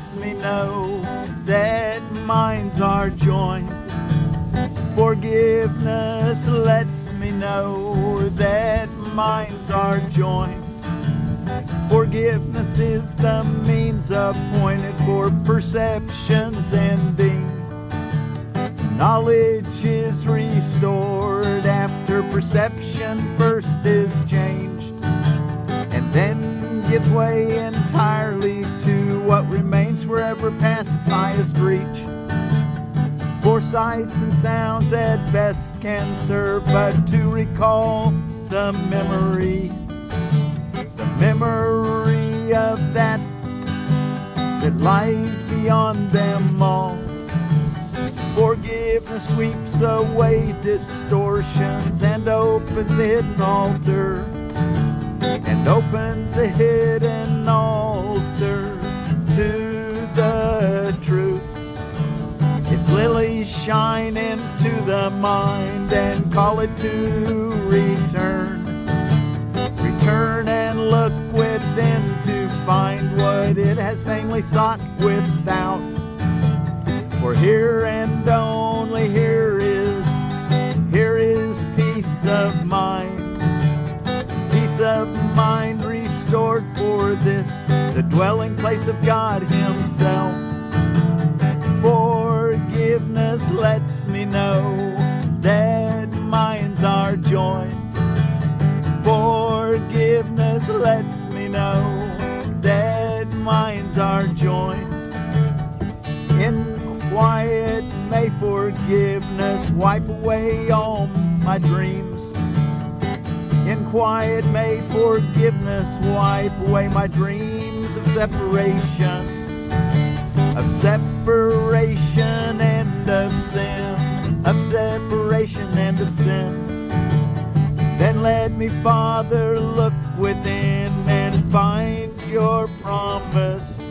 lets me know that minds are joined. Forgiveness lets me know that minds are joined. Forgiveness is the means appointed for perception's ending. Knowledge is restored after perception first is changed, and then gives way entirely to what remains forever past its highest reach. For sights and sounds at best can serve but to recall the memory of that lies beyond them all. Forgiveness sweeps away distortions and opens the hidden altar, and opens the hidden altar to the truth. Its lilies shine into the mind and call it to return. Return and look within to find what it has vainly sought without. For here and only here is peace of mind. Peace of mind restored for this, the dwelling place of God Himself. Forgiveness lets me know that minds are joined. Forgiveness lets me know that minds are joined. In quiet may forgiveness wipe away all my dreams. In quiet may forgiveness wipe away my dreams of separation. Of separation and of sin. Of separation and of sin. Then let me, Father, look within and find your promise.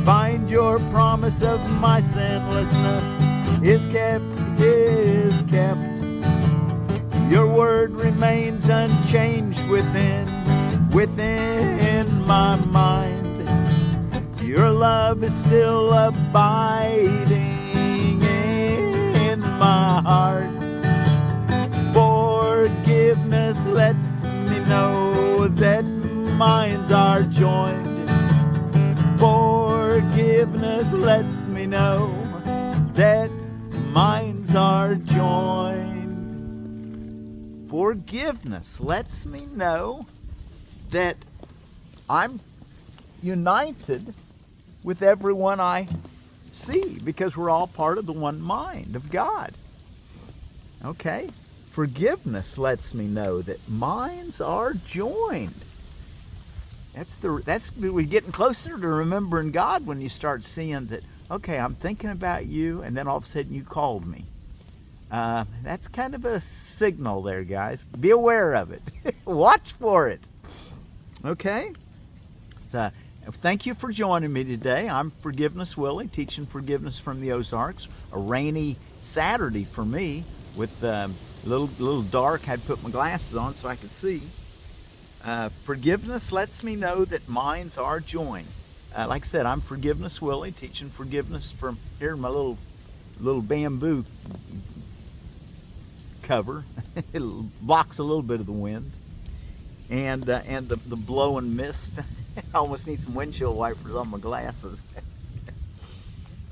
Find your promise of my sinlessness is kept, is kept. Your word remains unchanged within my mind. Your love is still abiding in my heart. Forgiveness lets me know that minds are joined. Forgiveness lets me know that minds are joined. Forgiveness lets me know that I'm united with everyone I see, because we're all part of the one mind of God. Okay? Forgiveness lets me know that minds are joined. We're getting closer to remembering God when you start seeing that, okay, I'm thinking about you, and then all of a sudden you called me. That's kind of a signal there, guys. Be aware of it. Watch for it. Okay? So, thank you for joining me today. I'm Forgiveness Willie, teaching forgiveness from the Ozarks. A rainy Saturday for me, with a little dark. I had to put my glasses on so I could see. Forgiveness lets me know that minds are joined. Like I said, I'm Forgiveness Willie, teaching forgiveness from here in my little bamboo cover. It blocks a little bit of the wind and the blowing mist. I almost need some windshield wipers on my glasses.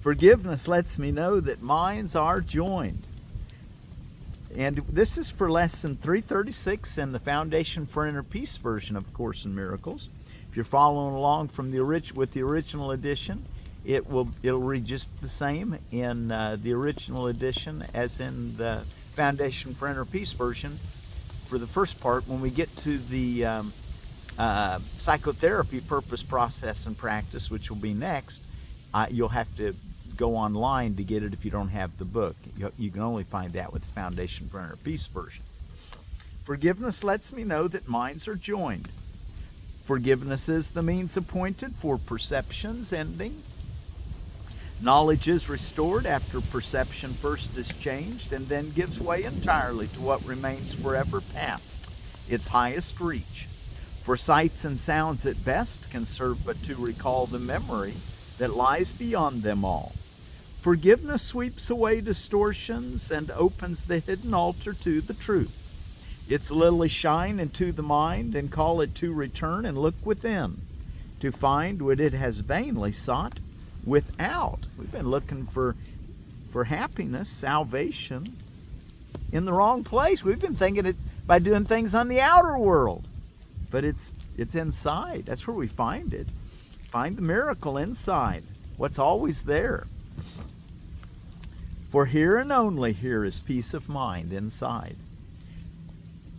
Forgiveness lets me know that minds are joined. And this is for lesson 336 in the Foundation for Inner Peace version of Course in Miracles. If you're following along with the original edition, it'll read just the same in the original edition as in the Foundation for Inner Peace version. For the first part, when we get to the psychotherapy purpose, process, and practice, which will be next, you'll have to go online to get it if you don't have the book. You can only find that with the Foundation for Inner Peace version. Forgiveness lets me know that minds are joined. Forgiveness is the means appointed for perception's ending. Knowledge is restored after perception first is changed, and then gives way entirely to what remains forever past its highest reach. For sights and sounds at best can serve but to recall the memory that lies beyond them all. Forgiveness sweeps away distortions and opens the hidden altar to the truth. Its lily shine into the mind and call it to return and look within, to find what it has vainly sought without. We've been looking for happiness, salvation, in the wrong place. We've been thinking it's by doing things on the outer world, but it's inside. That's where we find it. Find the miracle inside, what's always there. For here and only here is peace of mind inside.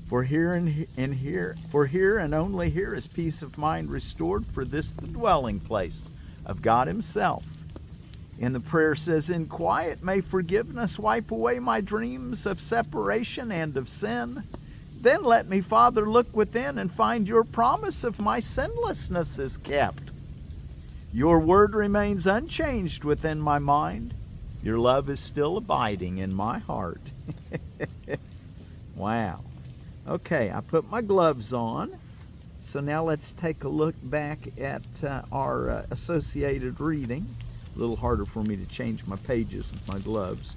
For here and only here is peace of mind restored, for this the dwelling place of God himself. And the prayer says, in quiet may forgiveness wipe away my dreams of separation and of sin. Then let me, Father, look within and find your promise of my sinlessness is kept. Your word remains unchanged within my mind. Your love is still abiding in my heart. Wow. Okay, I put my gloves on. So now let's take a look back at our associated reading. A little harder for me to change my pages with my gloves.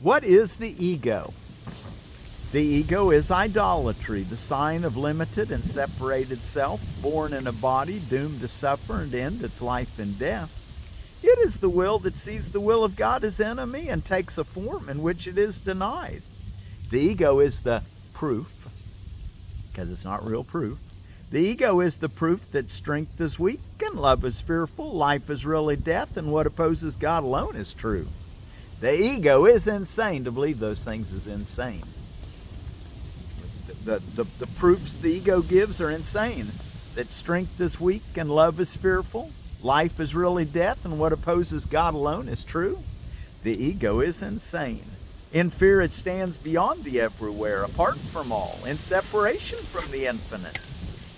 What is the ego? The ego is idolatry, the sign of limited and separated self, born in a body doomed to suffer and end its life in death. It is the will that sees the will of God as enemy and takes a form in which it is denied. The ego is the proof, because it's not real proof. The ego is the proof that strength is weak and love is fearful, life is really death, and what opposes God alone is true. The ego is insane. To believe those things is insane. The proofs the ego gives are insane. That strength is weak and love is fearful, life is really death, and what opposes God alone is true. The ego is insane. In fear it stands beyond the everywhere, apart from all, in separation from the infinite.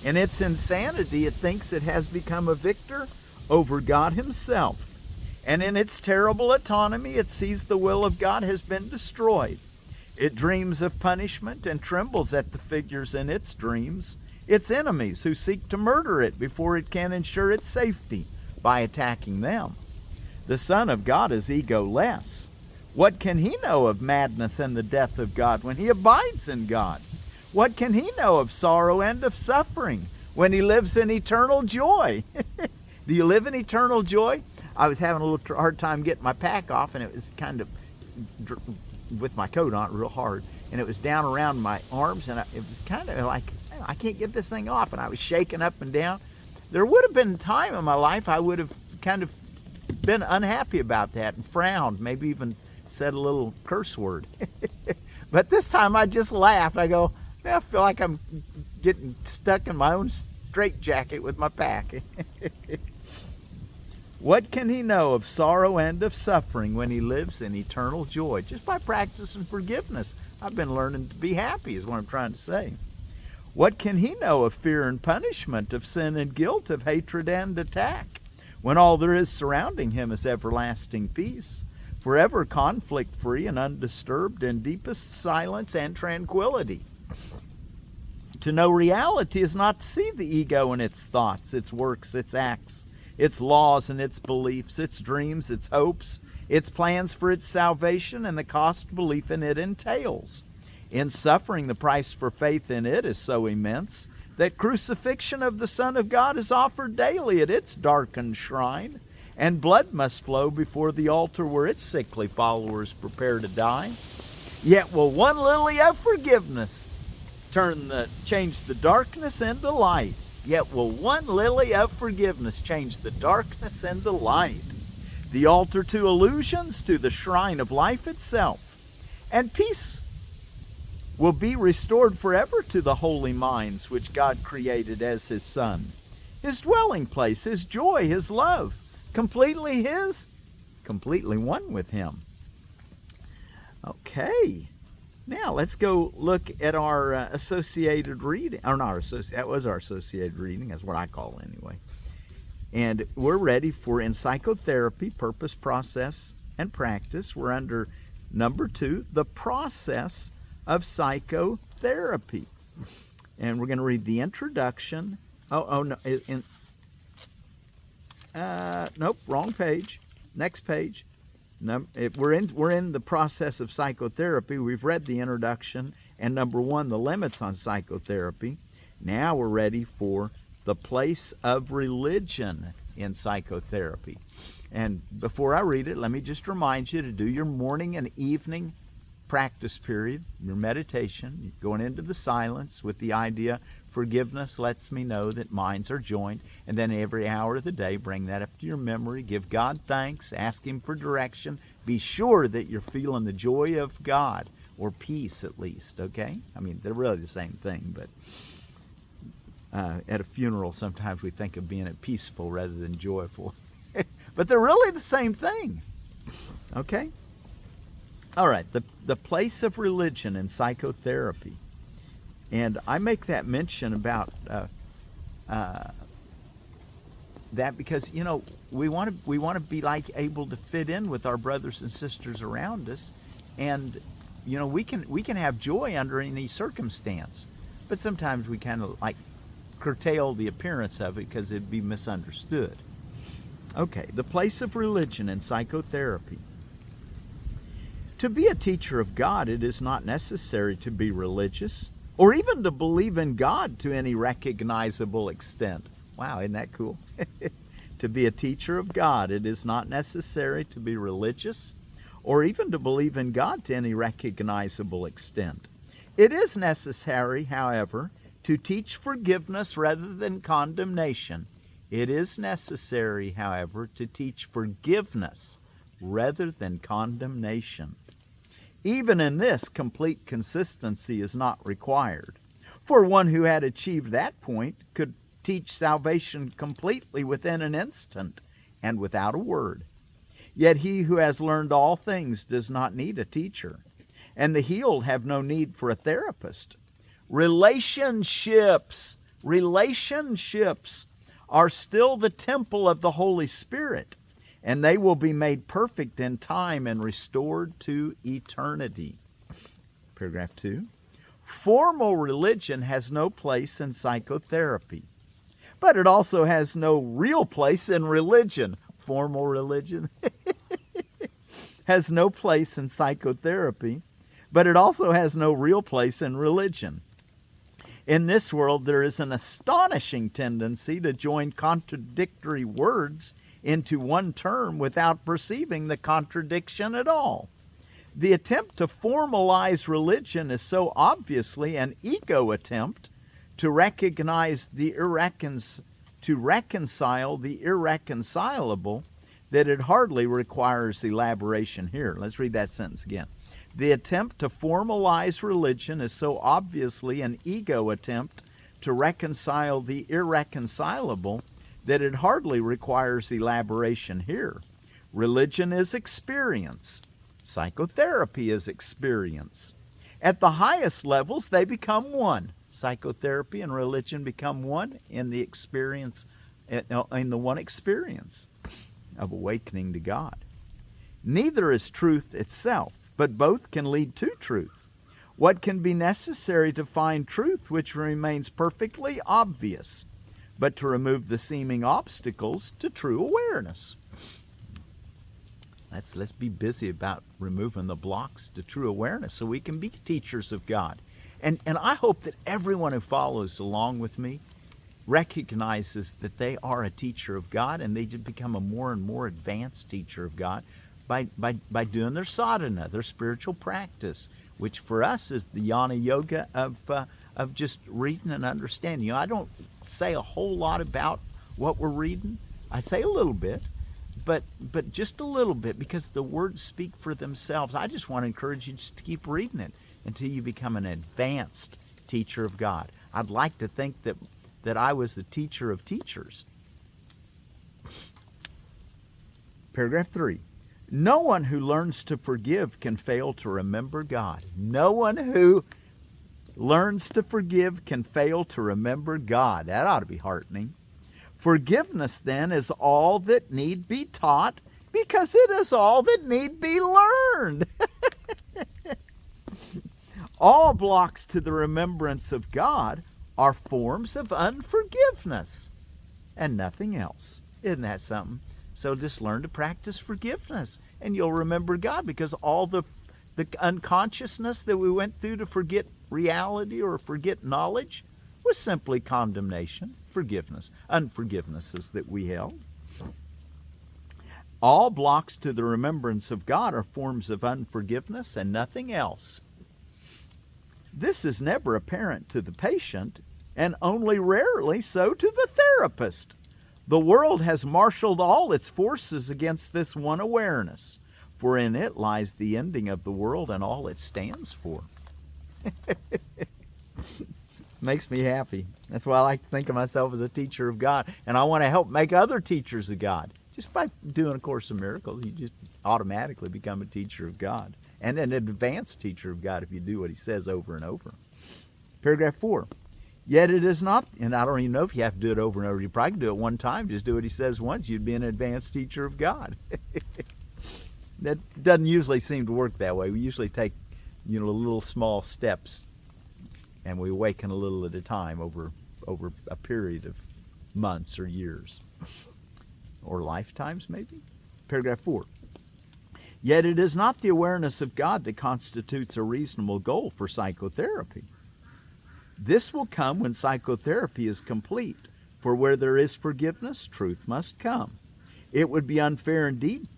In its insanity it thinks it has become a victor over God himself. And in its terrible autonomy it sees the will of God has been destroyed. It dreams of punishment and trembles at the figures in its dreams, its enemies who seek to murder it before it can ensure its safety by attacking them. The Son of God is egoless. What can he know of madness and the death of God when he abides in God? What can he know of sorrow and of suffering when he lives in eternal joy? Do you live in eternal joy? I was having a little hard time getting my pack off, and it was kind of with my coat on real hard, and it was down around my arms, and it was kind of like, I can't get this thing off, and I was shaking up and down. There would have been a time in my life I would have kind of been unhappy about that and frowned, maybe even said a little curse word. But this time I just laughed. I go, I feel like I'm getting stuck in my own straitjacket with my pack. What can he know of sorrow and of suffering when he lives in eternal joy? Just by practicing forgiveness, I've been learning to be happy, is what I'm trying to say. What can he know of fear and punishment, of sin and guilt, of hatred and attack, when all there is surrounding him is everlasting peace, forever conflict-free and undisturbed in deepest silence and tranquility? To know reality is not to see the ego and its thoughts, its works, its acts, its laws and its beliefs, its dreams, its hopes, its plans for its salvation, and the cost belief in it entails. In suffering, the price for faith in it is so immense that crucifixion of the Son of God is offered daily at its darkened shrine, and blood must flow before the altar where its sickly followers prepare to die. Yet will one lily of forgiveness change the darkness into light. Yet will one lily of forgiveness change the darkness into light. The altar to illusions, to the shrine of life itself. And peace will be restored forever to the holy minds which God created as his Son. His dwelling place, his joy, his love, completely his, completely one with him. Okay. Now, let's go look at our associated reading. Or not our associated, that was our associated reading. That's what I call it anyway. And we're ready for in psychotherapy, purpose, process, and practice. We're under number 2, the process of psychotherapy. And we're going to read the introduction. Nope, wrong page. Next page. We're in the process of psychotherapy. We've read the introduction and number 1, the limits on psychotherapy. Now we're ready for the place of religion in psychotherapy. And before I read it, let me just remind you to do your morning and evening practice period, your meditation, going into the silence with the idea, forgiveness lets me know that minds are joined, and then every hour of the day, bring that up to your memory, give God thanks, ask Him for direction, be sure that you're feeling the joy of God, or peace at least, okay? I mean, they're really the same thing, but at a funeral, sometimes we think of being peaceful rather than joyful. But they're really the same thing, okay? All right, the place of religion in psychotherapy. And I make that mention about that because, you know, we want to be like able to fit in with our brothers and sisters around us, and you know, we can have joy under any circumstance, but sometimes we kind of like curtail the appearance of it because it'd be misunderstood. Okay, the place of religion in psychotherapy. To be a teacher of God, it is not necessary to be religious or even to believe in God to any recognizable extent. Wow, isn't that cool? To be a teacher of God, it is not necessary to be religious or even to believe in God to any recognizable extent. It is necessary, however, to teach forgiveness rather than condemnation. It is necessary, however, to teach forgiveness rather than condemnation. Even in this, complete consistency is not required, for one who had achieved that point could teach salvation completely within an instant and without a word. Yet he who has learned all things does not need a teacher, and the healed have no need for a therapist. Relationships are still the temple of the Holy Spirit, and they will be made perfect in time and restored to eternity. Paragraph 2. Formal religion has no place in psychotherapy, but it also has no real place in religion. Formal religion has no place in psychotherapy, but it also has no real place in religion. In this world, there is an astonishing tendency to join contradictory words into one term without perceiving the contradiction at all. The attempt to formalize religion is so obviously an ego attempt to reconcile the irreconcilable that it hardly requires elaboration here. Let's read that sentence again. The attempt to formalize religion is so obviously an ego attempt to reconcile the irreconcilable that it hardly requires elaboration here. Religion is experience. Psychotherapy is experience. At the highest levels, they become one. Psychotherapy and religion become one in the experience, in the one experience of awakening to God. Neither is truth itself, but both can lead to truth. What can be necessary to find truth which remains perfectly obvious, but to remove the seeming obstacles to true awareness? Let's be busy about removing the blocks to true awareness so we can be teachers of God. And I hope that everyone who follows along with me recognizes that they are a teacher of God, and they just become a more and more advanced teacher of God by doing their sadhana, their spiritual practice, which for us is the jnana yoga of just reading and understanding. You know, I don't say a whole lot about what we're reading. I say a little bit, but just a little bit, because the words speak for themselves. I just want to encourage you just to keep reading it until you become an advanced teacher of God. I'd like to think that I was the teacher of teachers. Paragraph 3. No one who learns to forgive can fail to remember God. No one who learns to forgive can fail to remember God. That ought to be heartening. Forgiveness, then, is all that need be taught, because it is all that need be learned. All blocks to the remembrance of God are forms of unforgiveness and nothing else. Isn't that something? So just learn to practice forgiveness, and you'll remember God, because all the unconsciousness that we went through to forget reality or forget knowledge was simply condemnation. Forgiveness, unforgivenesses that we held. All blocks to the remembrance of God are forms of unforgiveness and nothing else. This is never apparent to the patient, and only rarely so to the therapist. The world has marshaled all its forces against this one awareness, for in it lies the ending of the world and all it stands for. Makes me happy. That's why I like to think of myself as a teacher of God, and I want to help make other teachers of God. Just by doing A Course in Miracles, you just automatically become a teacher of God, and an advanced teacher of God if you do what he says over and over. Paragraph 4. Yet it is not, and I don't even know if you have to do it over and over. You probably can do it one time. Just do what he says once. You'd be an advanced teacher of God. That doesn't usually seem to work that way. We usually take, little small steps, and we awaken a little at a time over a period of months or years. Or lifetimes, maybe? Paragraph 4. Yet it is not the awareness of God that constitutes a reasonable goal for psychotherapy. This will come when psychotherapy is complete, for where there is forgiveness, truth must come. It would be unfair indeed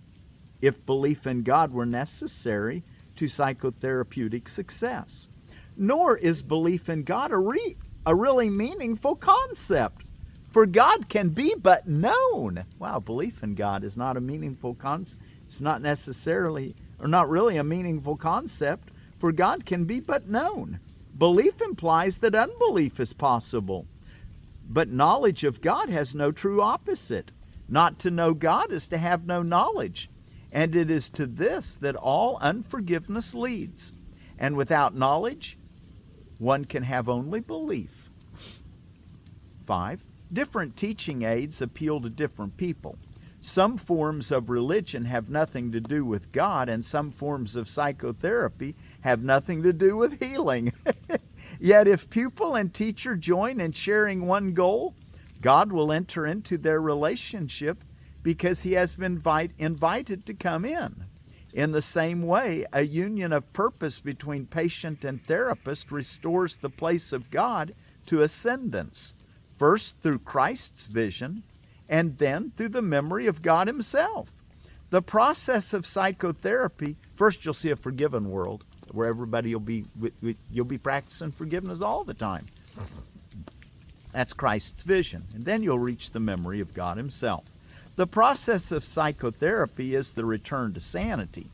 if belief in God were necessary to psychotherapeutic success. Nor is belief in God a really meaningful concept, for God can be but known. Wow, belief in God is not a meaningful concept. It's not necessarily, or not really a meaningful concept, for God can be but known. Belief implies that unbelief is possible. But knowledge of God has no true opposite. Not to know God is to have no knowledge. And it is to this that all unforgiveness leads. And without knowledge, one can have only belief. 5. Different teaching aids appeal to different people. Some forms of religion have nothing to do with God, and some forms of psychotherapy have nothing to do with healing. Yet if pupil and teacher join in sharing one goal, God will enter into their relationship because he has been invited to come in. In the same way, a union of purpose between patient and therapist restores the place of God to ascendance, first through Christ's vision, and then through the memory of God himself. The process of psychotherapy, first you'll see a forgiven world where everybody you'll be practicing forgiveness all the time. That's Christ's vision. And then you'll reach the memory of God himself. The process of psychotherapy is the return to sanity.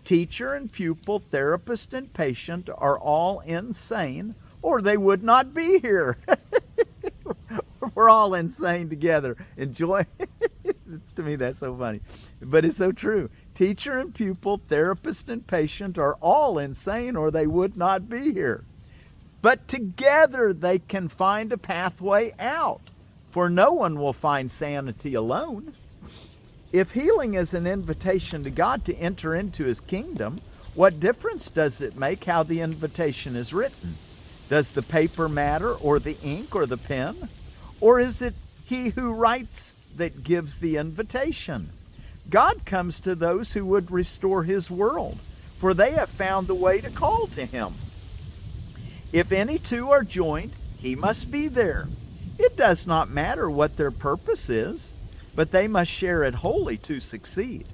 Teacher and pupil, therapist and patient are all insane, or they would not be here. We're all insane together. Enjoy. To me, that's so funny. But it's so true. Teacher and pupil, therapist and patient are all insane, or they would not be here. But together they can find a pathway out, for no one will find sanity alone. If healing is an invitation to God to enter into his kingdom, what difference does it make how the invitation is written? Does the paper matter, or the ink, or the pen? Or is it he who writes that gives the invitation? God comes to those who would restore his world, for they have found the way to call to him. If any two are joined, he must be there. It does not matter what their purpose is, but they must share it wholly to succeed.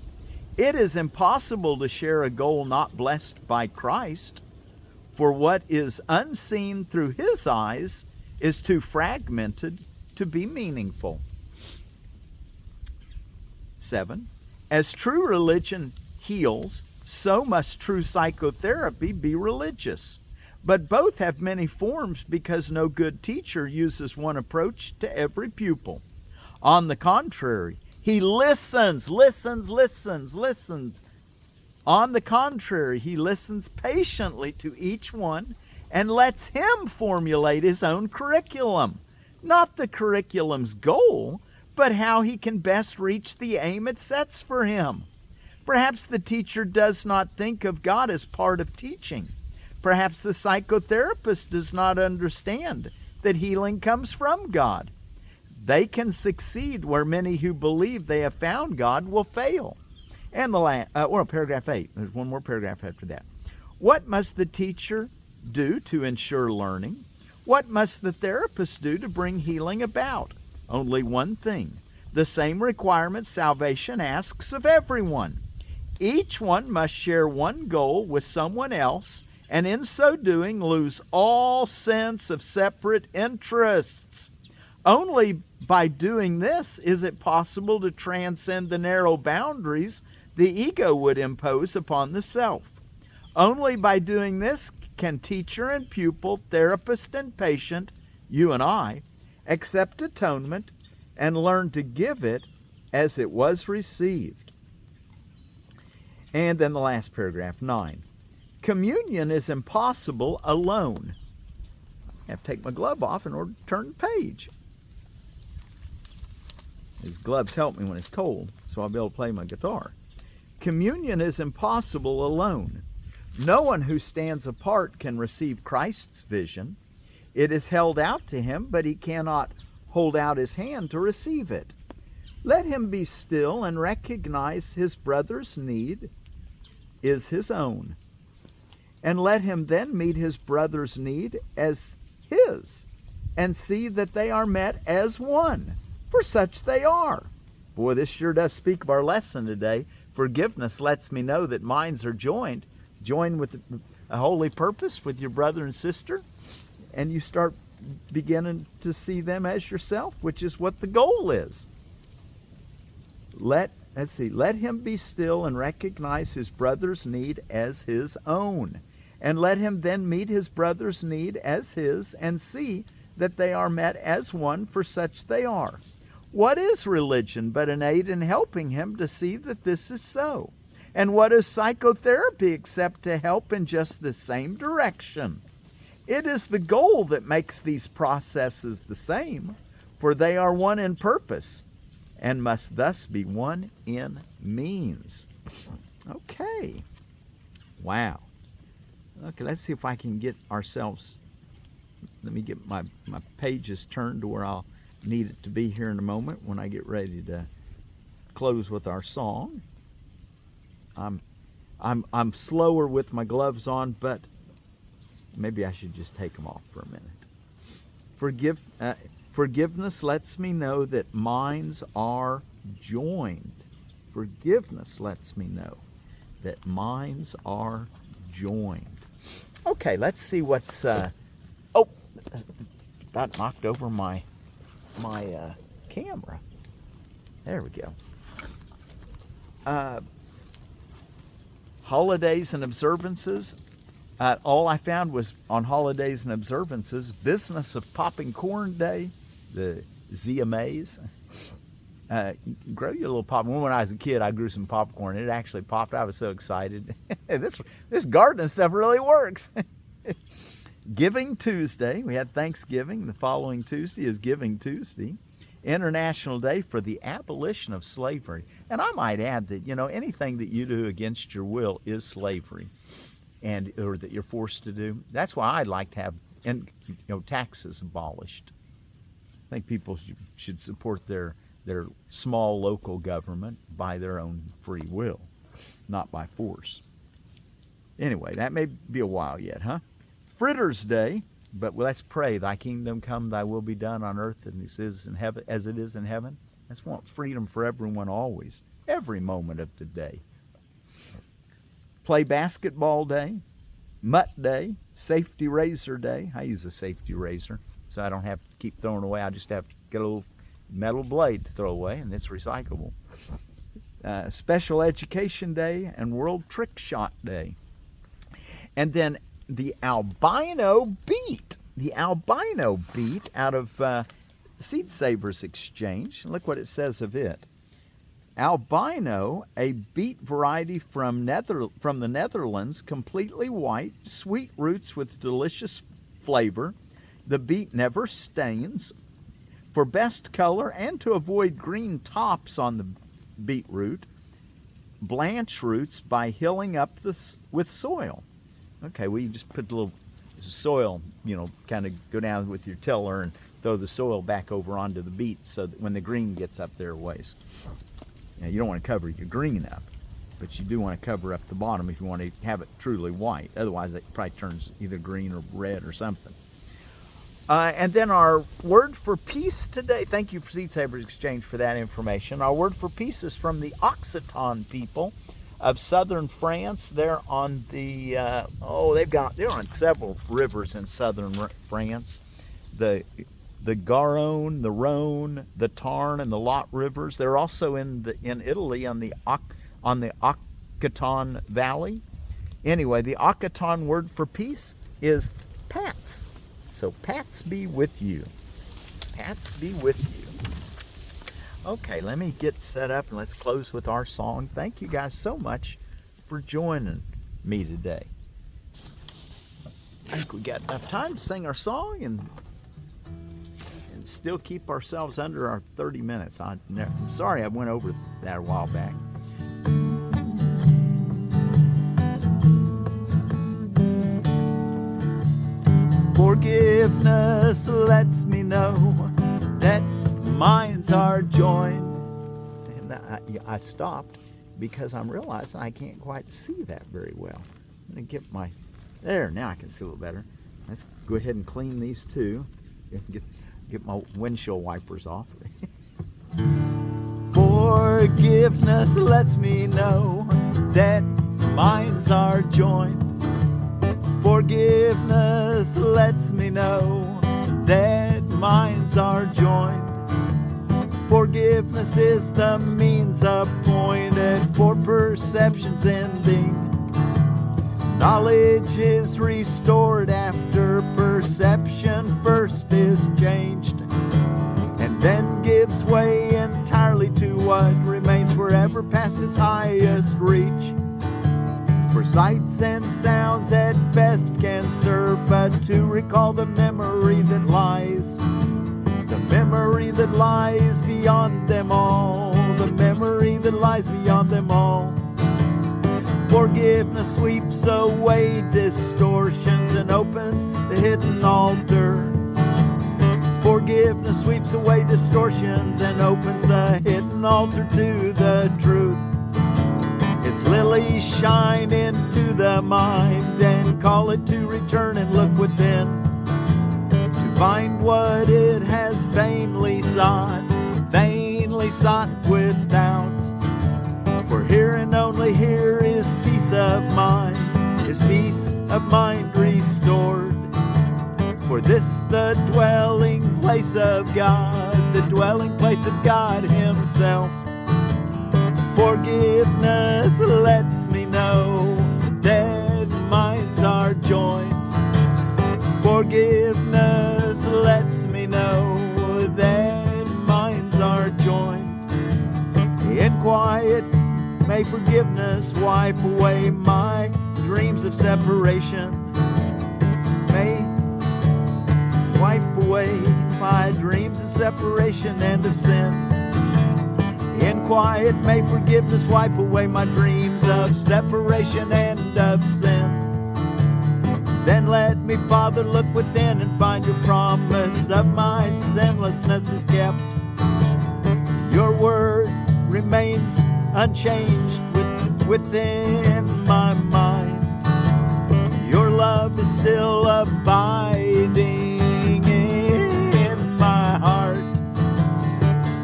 It is impossible to share a goal not blessed by Christ, for what is unseen through his eyes is too fragmented to be meaningful. 7. As true religion heals, so must true psychotherapy be religious. But both have many forms because no good teacher uses one approach to every pupil. On the contrary, he listens. On the contrary, he listens patiently to each one and lets him formulate his own curriculum. Not the curriculum's goal, but how he can best reach the aim it sets for him. Perhaps the teacher does not think of God as part of teaching. Perhaps the psychotherapist does not understand that healing comes from God. They can succeed where many who believe they have found God will fail. And paragraph 8. There's one more paragraph after that. What must the teacher do to ensure learning? What must the therapist do to bring healing about? Only one thing. The same requirement salvation asks of everyone. Each one must share one goal with someone else, and in so doing lose all sense of separate interests. Only by doing this is it possible to transcend the narrow boundaries the ego would impose upon the self. Only by doing this can teacher and pupil, therapist and patient, you and I, accept atonement and learn to give it as it was received. And then the last paragraph, 9. Communion is impossible alone. I have to take my glove off in order to turn the page. These gloves help me when it's cold, so I'll be able to play my guitar. Communion is impossible alone. No one who stands apart can receive Christ's vision. It is held out to him, but he cannot hold out his hand to receive it. Let him be still and recognize his brother's need is his own. And let him then meet his brother's need as his, and see that they are met as one, for such they are. Boy, this sure does speak of our lesson today. Forgiveness lets me know that minds are joined with a holy purpose with your brother and sister, and you start beginning to see them as yourself, which is what the goal is. Let him be still and recognize his brother's need as his own, and let him then meet his brother's need as his, and see that they are met as one, for such they are. What is religion but an aid in helping him to see that this is so? And what is psychotherapy except to help in just the same direction? It is the goal that makes these processes the same, for they are one in purpose, and must thus be one in means. Okay. Wow. Okay, let's see if I can get ourselves, let me get my pages turned to where I'll need it to be here in a moment when I get ready to close with our song. I'm slower with my gloves on, but maybe I should just take them off for a minute. Forgiveness lets me know that minds are joined. Forgiveness lets me know that minds are joined. Okay, let's see what's about knocked over my camera. There we go. Holidays and observances. All I found was on holidays and observances, business of popping corn day, the ZMAs. Grow your little popcorn. When I was a kid, I grew some popcorn. It actually popped. I was so excited. This gardening stuff really works. Giving Tuesday. We had Thanksgiving. The following Tuesday is Giving Tuesday. International Day for the Abolition of Slavery. And I might add that, anything that you do against your will is slavery, or that you're forced to do. That's why I'd like to have taxes abolished. I think people should support their small local government by their own free will, not by force. Anyway, that may be a while yet, huh? Fritters Day, but let's pray, thy kingdom come, thy will be done on earth as it is in heaven. Let's want freedom for everyone always, every moment of the day. Play basketball day, mutt day, safety razor day. I use a safety razor, so I don't have to keep throwing away. I just have to get a little metal blade to throw away, and it's recyclable. Special Education Day and World Trick Shot Day. And then the albino beet. The albino beet out of Seed Savers Exchange. Look what it says of it. Albino, a beet variety from the Netherlands, completely white, sweet roots with delicious flavor. The beet never stains. For best color and to avoid green tops on the beetroot, blanch roots by hilling up with soil. Okay, well, you just put a little soil, kind of go down with your tiller and throw the soil back over onto the beet so that when the green gets up there a ways. Now, you don't want to cover your green up, but you do want to cover up the bottom if you want to have it truly white. Otherwise, it probably turns either green or red or something. And then our word for peace today, thank you for Seed Savers Exchange for that information. Our word for peace is from the Occitan people of southern France. They're on the, they're on several rivers in southern France. The Garonne, the Rhone, the Tarn, and the Lot rivers. They're also in Italy on the Occitan Valley. Anyway, the Occitan word for peace is Patz. So Patz be with you. Patz be with you. Okay, let me get set up and let's close with our song. Thank you guys so much for joining me today. I think we got enough time to sing our song and still keep ourselves under our 30 minutes. I'm sorry I went over that a while back. Forgiveness lets me know that minds are joined. And I stopped because I'm realizing I can't quite see that very well. I'm going to get there, now I can see a little better. Let's go ahead and clean these two. Get my windshield wipers off. Forgiveness lets me know that minds are joined. Forgiveness lets me know that minds are joined. Forgiveness is the means appointed for perception's ending. Knowledge is restored after perception first is changed, and then gives way entirely to what remains forever past its highest reach. For sights and sounds at best can serve but to recall the memory that lies. The memory that lies beyond them all. The memory that lies beyond them all. Forgiveness sweeps away distortions and opens the hidden altar. Forgiveness sweeps away distortions and opens the hidden altar to the truth. Its lilies shine into the mind and call it to return and look within, to find what it has vainly sought without. For here and only here is peace of mind, is peace of mind restored. For this the dwelling place of God, the dwelling place of God Himself. Forgiveness lets me know that minds are joined. Forgiveness lets me know that minds are joined. In quiet, may forgiveness wipe away my dreams of separation. May wipe away my dreams of separation and of sin. In quiet, may forgiveness wipe away my dreams of separation and of sin. Then let me, Father, look within and find your promise of my sinlessness is kept. Your word remains unchanged within my mind. Your love is still abiding in my heart.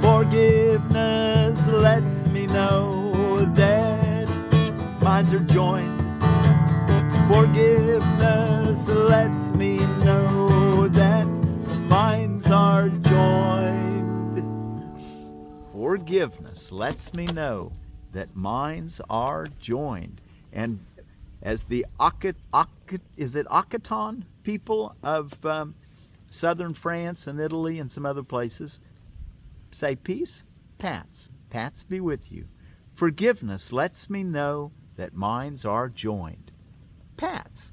Forgiveness lets me know that minds are joined. Forgiveness lets me know that minds are joined. Forgiveness lets me know that minds are joined. And as the Occitan people of southern France and Italy and some other places say peace, Patz. Patz be with you. Forgiveness lets me know that minds are joined. Patz.